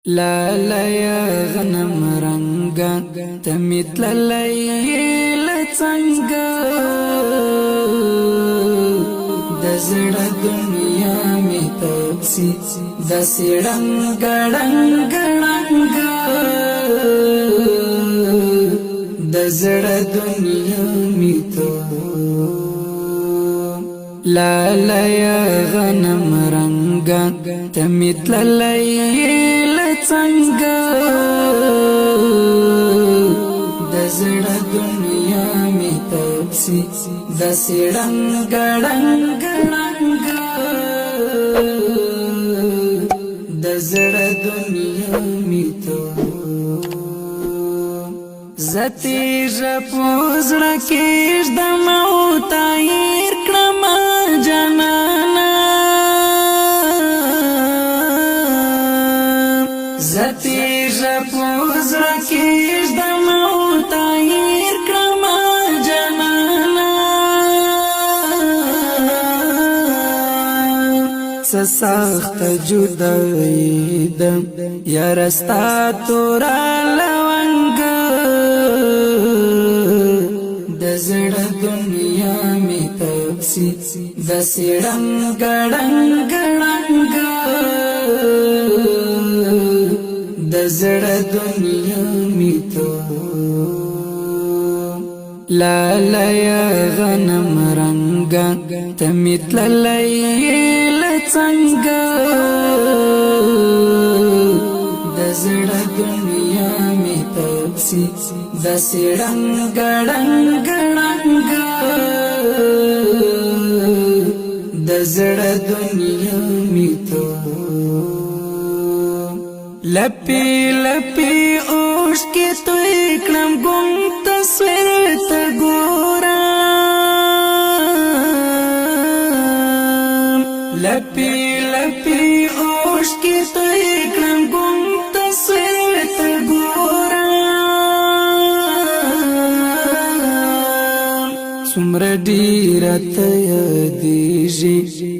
لالا یا غنم رنگا تمیت للیل څنګه د زړه دنیا می تپسی د سړنګ ډنګ ډنګ د زړه دنیا می تو لالا یا غنم رنگا تمیت للیل څنګه د زړه دنیا می تپسی د سړنګ ډنګ ډنګ د زړه دنیا می تو زتی رپوزړه کې د موت ایر کړم جانانا زتی رپوزړه کې د موت ایر کړم جانانا سخت جدائی دم یا رستا تورا لونگ د زړه دنیا می تپسی د سړنګ ډنګ ډنګ د زړه دنیا می تو لالا یا غنم رنگا تمیت للیل څنګه د زړه دنیا می تپسی د سړنګ ډنګ ډنګ د زړه دنیا می تو لپی لپی اوش کې تو کړم ګم تصویر ته ګورم لپی لپی اوش کې تو کړم ګم تصویر ته ګورم څومره ډیر ته یادېږي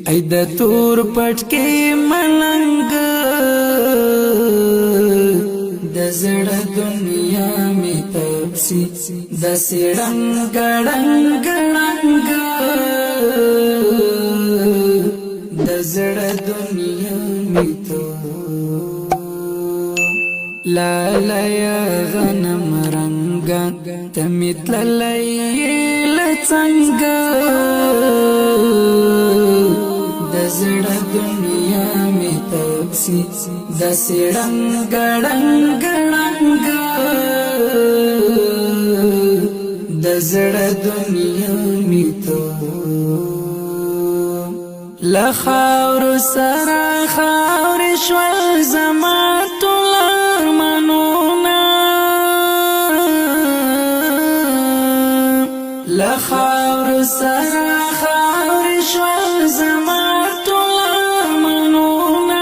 ای د تور پټ کې ملنګ د زړه دنیا می تپسی د سړنګ ډنګ ډنګ د زړه دنیا می تو لالا یا غنم رنگا تمیت للیل څنګه د زړه دنیا می تپسی د سړنګ ډنګ ډنګ د زړه دنیا می تو لخاور سره خاور شول زما ټول ارمانونه لخاور سره خاور شول زما ټول ارمانونه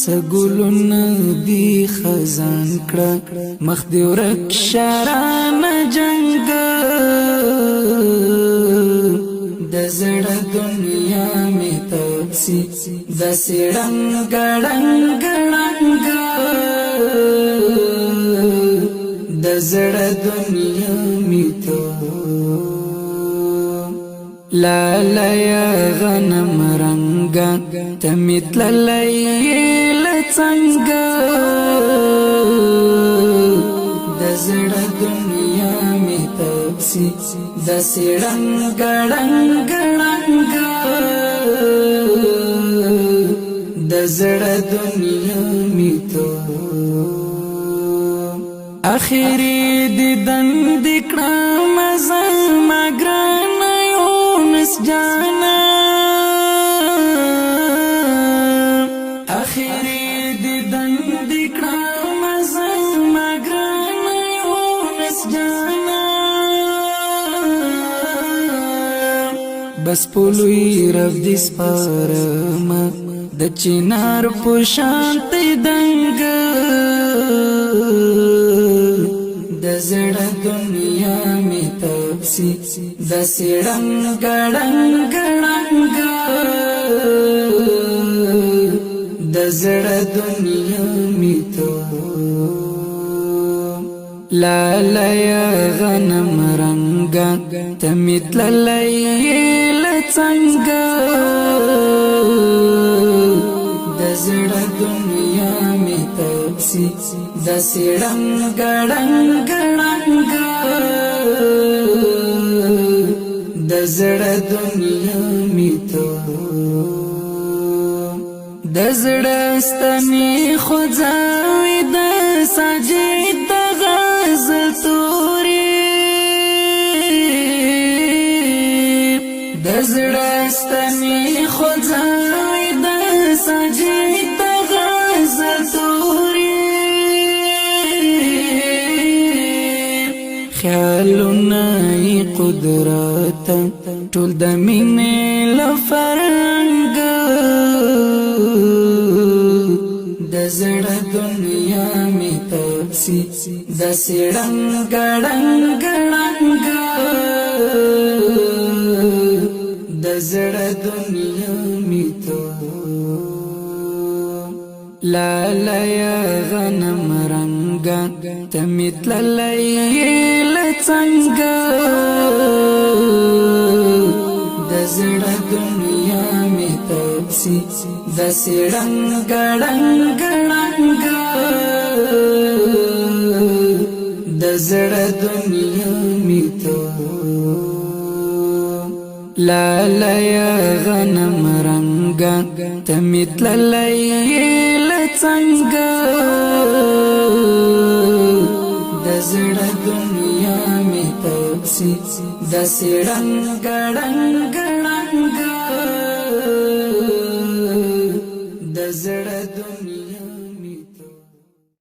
سګلونه دی خزان کړه مخ دی ورک شران جنگ د زړه دنیا می تپسی د سړنګ ډنګ ډنګ د زړه دنیا می تو لالا یا غنم رنگا تمیت للیل څنګه د زړه دنیا می تپسی د سړنګ ډنګ ډنګ د زړه دنیا می تو اخیری دیدن دکړم زما ګران یونس جانا اخیری دیدن دکړم زما ګران یونس جانا بس پولوی رب دې سپارم د چنار په شانت دنګ د زړه دنیا می تپسی د سړنګ ډنګ ډنګ د زړه دنیا می ته لالا غنم رنگا تمیت لیل څنګه د زړه دنیا می تپسی د سړنګ ډنګ ډنګ د زړه دنیا می ته د زړه ستنی خوځاوي د سجد غزل توري د زړه ستنی خوځاوي د سجد غزل توري خیالونه قدرت ټول د مینې لفرنګ د زړه دنیا می تپسی د سړنګ ډنګ ډنګ د زړه دنیا می ته لالا غنم رنگا تمیت لیل څنګه د زړه دنیا می تپسی د سړنګ ډنګ ډنګ د زړه دنیا می ته لالا غنم رنگا تمیت لیل څنګه د زړه دنیا می تپسی د سړنګ ډنګ ډنګ د زړه دنیا